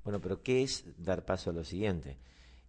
Bueno, pero ¿qué es dar paso a lo siguiente?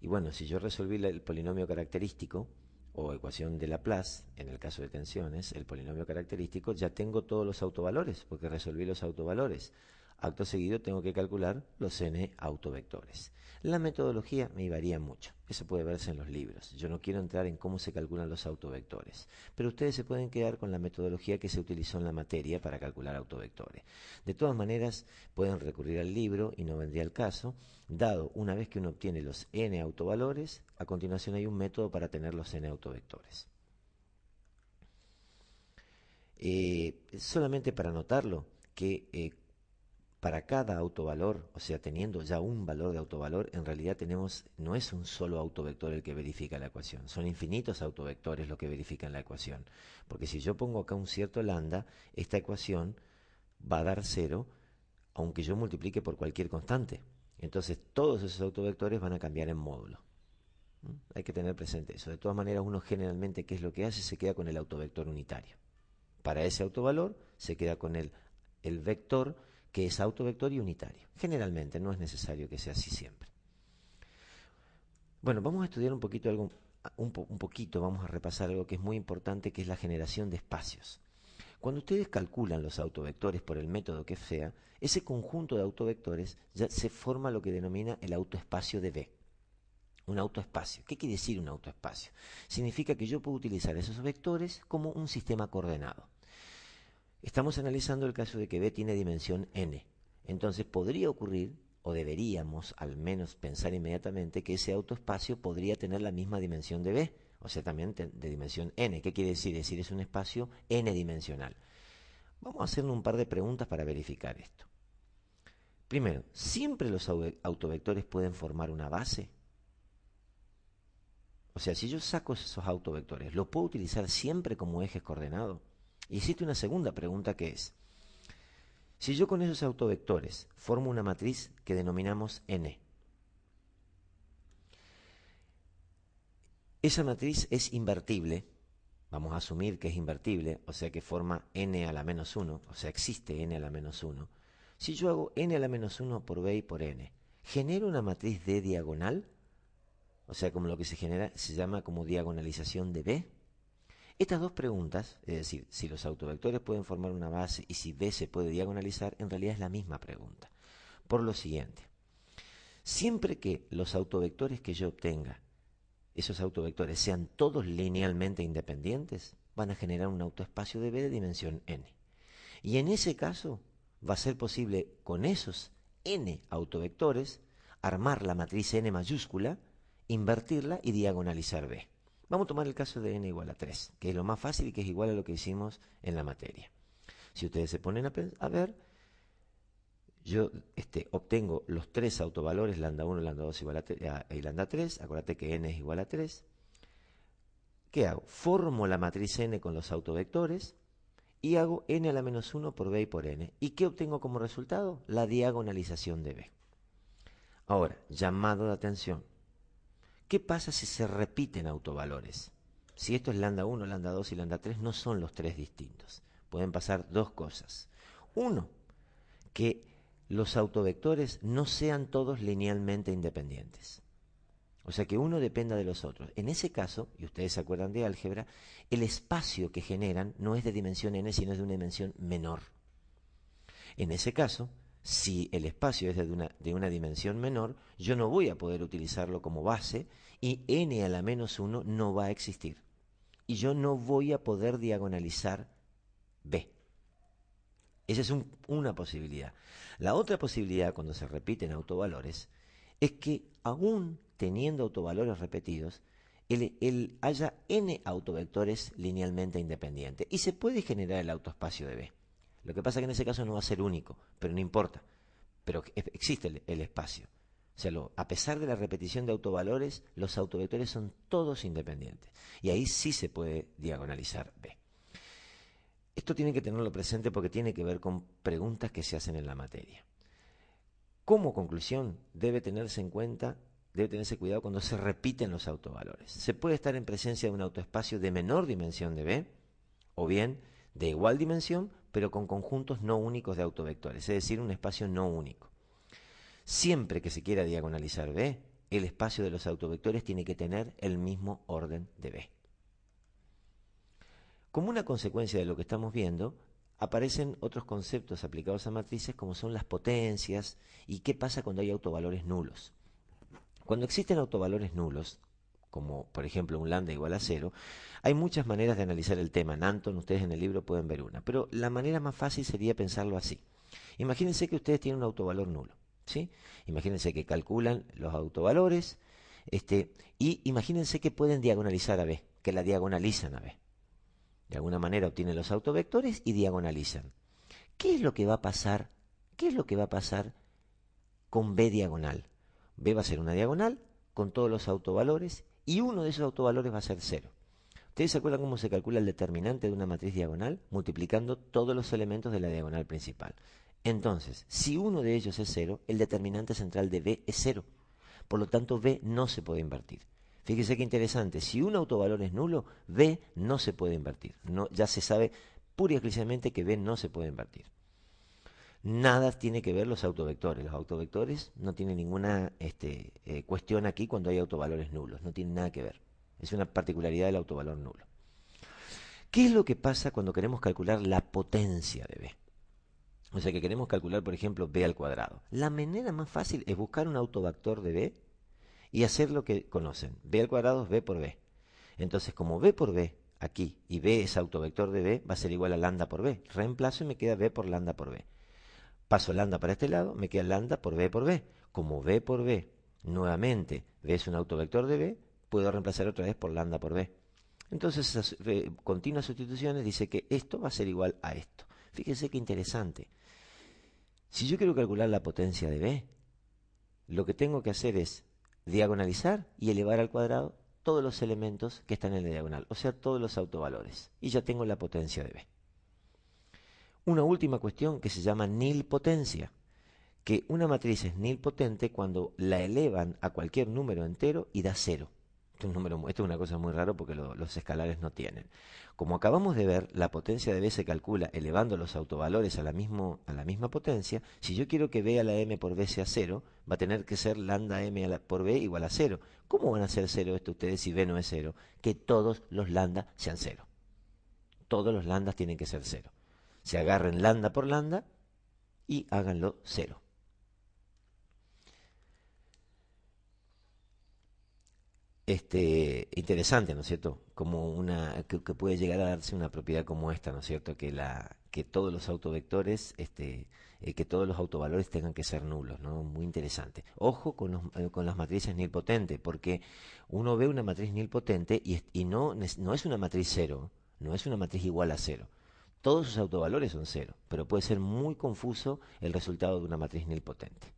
Y bueno, si yo resolví el polinomio característico o ecuación de Laplace, en el caso de tensiones, el polinomio característico, ya tengo todos los autovalores, porque resolví los autovalores. Acto seguido tengo que calcular los n autovectores. La metodología me varía mucho, eso puede verse en los libros. Yo no quiero entrar en cómo se calculan los autovectores, pero ustedes se pueden quedar con la metodología que se utilizó en la materia para calcular autovectores. De todas maneras, pueden recurrir al libro y no vendría el caso, dado una vez que uno obtiene los n autovalores, a continuación hay un método para tener los n autovectores. Solamente para notarlo, que para cada autovalor, o sea, teniendo ya un valor de autovalor, en realidad no es un solo autovector el que verifica la ecuación, son infinitos autovectores los que verifican la ecuación. Porque si yo pongo acá un cierto lambda, esta ecuación va a dar 0, aunque yo multiplique por cualquier constante. Entonces todos esos autovectores van a cambiar en módulo. Hay que tener presente eso. De todas maneras, uno generalmente, ¿qué es lo que hace? Se queda con el autovector unitario. Para ese autovalor se queda con el vector que es autovector y unitario. Generalmente, no es necesario que sea así siempre. Bueno, vamos a estudiar un poquito vamos a repasar algo que es muy importante, que es la generación de espacios. Cuando ustedes calculan los autovectores por el método que sea, ese conjunto de autovectores ya se forma lo que denomina el autoespacio de B. Un autoespacio. ¿Qué quiere decir un autoespacio? Significa que yo puedo utilizar esos vectores como un sistema coordenado. Estamos analizando el caso de que B tiene dimensión n. Entonces podría ocurrir, o deberíamos al menos pensar inmediatamente, que ese autoespacio podría tener la misma dimensión de B, o sea, también de dimensión n. ¿Qué quiere decir? Es decir, es un espacio n-dimensional. Vamos a hacerle un par de preguntas para verificar esto. Primero, ¿siempre los autovectores pueden formar una base? O sea, si yo saco esos autovectores, ¿los puedo utilizar siempre como ejes coordenados? Y existe una segunda pregunta que es, si yo con esos autovectores formo una matriz que denominamos n, esa matriz es invertible, vamos a asumir que es invertible, o sea que forma n a la menos 1, o sea existe n a la menos 1. Si yo hago n a la menos 1 por b y por n, ¿genero una matriz D diagonal? O sea, como lo que se llama como diagonalización de B. Estas dos preguntas, es decir, si los autovectores pueden formar una base y si B se puede diagonalizar, en realidad es la misma pregunta. Por lo siguiente, siempre que los autovectores que yo obtenga, esos autovectores sean todos linealmente independientes, van a generar un autoespacio de B de dimensión n. Y en ese caso va a ser posible con esos n autovectores armar la matriz n mayúscula, invertirla y diagonalizar B. Vamos a tomar el caso de n igual a 3, que es lo más fácil y que es igual a lo que hicimos en la materia. Si ustedes se ponen a ver, yo obtengo los tres autovalores, lambda 1, lambda 2 igual y lambda 3, acuérdate que n es igual a 3. ¿Qué hago? Formo la matriz n con los autovectores y hago n a la menos 1 por b y por n. ¿Y qué obtengo como resultado? La diagonalización de b. Ahora, llamado de atención. ¿Qué pasa si se repiten autovalores? Si esto es lambda 1, lambda 2 y lambda 3, no son los tres distintos. Pueden pasar dos cosas. Uno, que los autovectores no sean todos linealmente independientes. O sea, que uno dependa de los otros. En ese caso, y ustedes se acuerdan de álgebra, el espacio que generan no es de dimensión n, sino es de una dimensión menor. En ese caso, si el espacio es de una dimensión menor, yo no voy a poder utilizarlo como base y n a la menos 1 no va a existir. Y yo no voy a poder diagonalizar b. Esa es una posibilidad. La otra posibilidad, cuando se repiten autovalores, es que aún teniendo autovalores repetidos, haya n autovectores linealmente independientes y se puede generar el autoespacio de B. Lo que pasa es que en ese caso no va a ser único, pero no importa. Pero existe el espacio. O sea, a pesar de la repetición de autovalores, los autovectores son todos independientes. Y ahí sí se puede diagonalizar B. Esto tienen que tenerlo presente porque tiene que ver con preguntas que se hacen en la materia. Como conclusión, debe tenerse cuidado cuando se repiten los autovalores. Se puede estar en presencia de un autoespacio de menor dimensión de B, o bien de igual dimensión, pero con conjuntos no únicos de autovectores, es decir, un espacio no único. Siempre que se quiera diagonalizar B, el espacio de los autovectores tiene que tener el mismo orden de B. Como una consecuencia de lo que estamos viendo, aparecen otros conceptos aplicados a matrices como son las potencias y qué pasa cuando hay autovalores nulos. Cuando existen autovalores nulos, como por ejemplo un lambda igual a 0, hay muchas maneras de analizar el tema. En Anton, ustedes en el libro pueden ver una, pero la manera más fácil sería pensarlo así. Imagínense que ustedes tienen un autovalor nulo, ¿sí? Imagínense que calculan los autovalores, y imagínense que pueden diagonalizar a B, que la diagonalizan a B. De alguna manera obtienen los autovectores y diagonalizan. ¿Qué es lo que va a pasar? ¿Qué es lo que va a pasar con B diagonal? B va a ser una diagonal con todos los autovalores y uno de esos autovalores va a ser 0. ¿Ustedes se acuerdan cómo se calcula el determinante de una matriz diagonal? Multiplicando todos los elementos de la diagonal principal. Entonces, si uno de ellos es 0, el determinante central de B es 0. Por lo tanto, B no se puede invertir. Fíjese qué interesante, si un autovalor es nulo, B no se puede invertir. No, ya se sabe pura y exclusivamente que B no se puede invertir. Nada tiene que ver los autovectores. Los autovectores no tienen ninguna cuestión aquí cuando hay autovalores nulos. No tienen nada que ver. Es una particularidad del autovalor nulo. ¿Qué es lo que pasa cuando queremos calcular la potencia de B? O sea que queremos calcular, por ejemplo, B al cuadrado. La manera más fácil es buscar un autovector de B y hacer lo que conocen. B al cuadrado es B por B. Entonces, como B por B aquí y B es autovector de B, va a ser igual a lambda por B. Reemplazo y me queda B por lambda por B. Paso lambda para este lado, me queda lambda por B por B. Como B por B, nuevamente, B es un autovector de B, puedo reemplazar otra vez por lambda por B. Entonces, esas continuas sustituciones dice que esto va a ser igual a esto. Fíjese qué interesante. Si yo quiero calcular la potencia de B, lo que tengo que hacer es diagonalizar y elevar al cuadrado todos los elementos que están en la diagonal, o sea, todos los autovalores. Y ya tengo la potencia de B. Una última cuestión que se llama nilpotencia, que una matriz es nilpotente cuando la elevan a cualquier número entero y da 0. Esto es una cosa muy rara porque los escalares no tienen. Como acabamos de ver, la potencia de B se calcula elevando los autovalores a la misma potencia. Si yo quiero que B a la m por B sea 0, va a tener que ser lambda m por B igual a 0. ¿Cómo van a ser 0 esto ustedes si B no es 0? Que todos los lambda sean 0. Todos los lambdas tienen que ser 0. Se agarren lambda por lambda y háganlo 0. Interesante, ¿no es cierto? Como que puede llegar a darse una propiedad como esta, ¿no es cierto? Que todos los autovectores, que todos los autovalores tengan que ser nulos, ¿no? Muy interesante. Ojo con las matrices nilpotentes, porque uno ve una matriz nilpotente y no es una matriz 0, no es una matriz igual a 0. Todos sus autovalores son 0, pero puede ser muy confuso el resultado de una matriz nilpotente.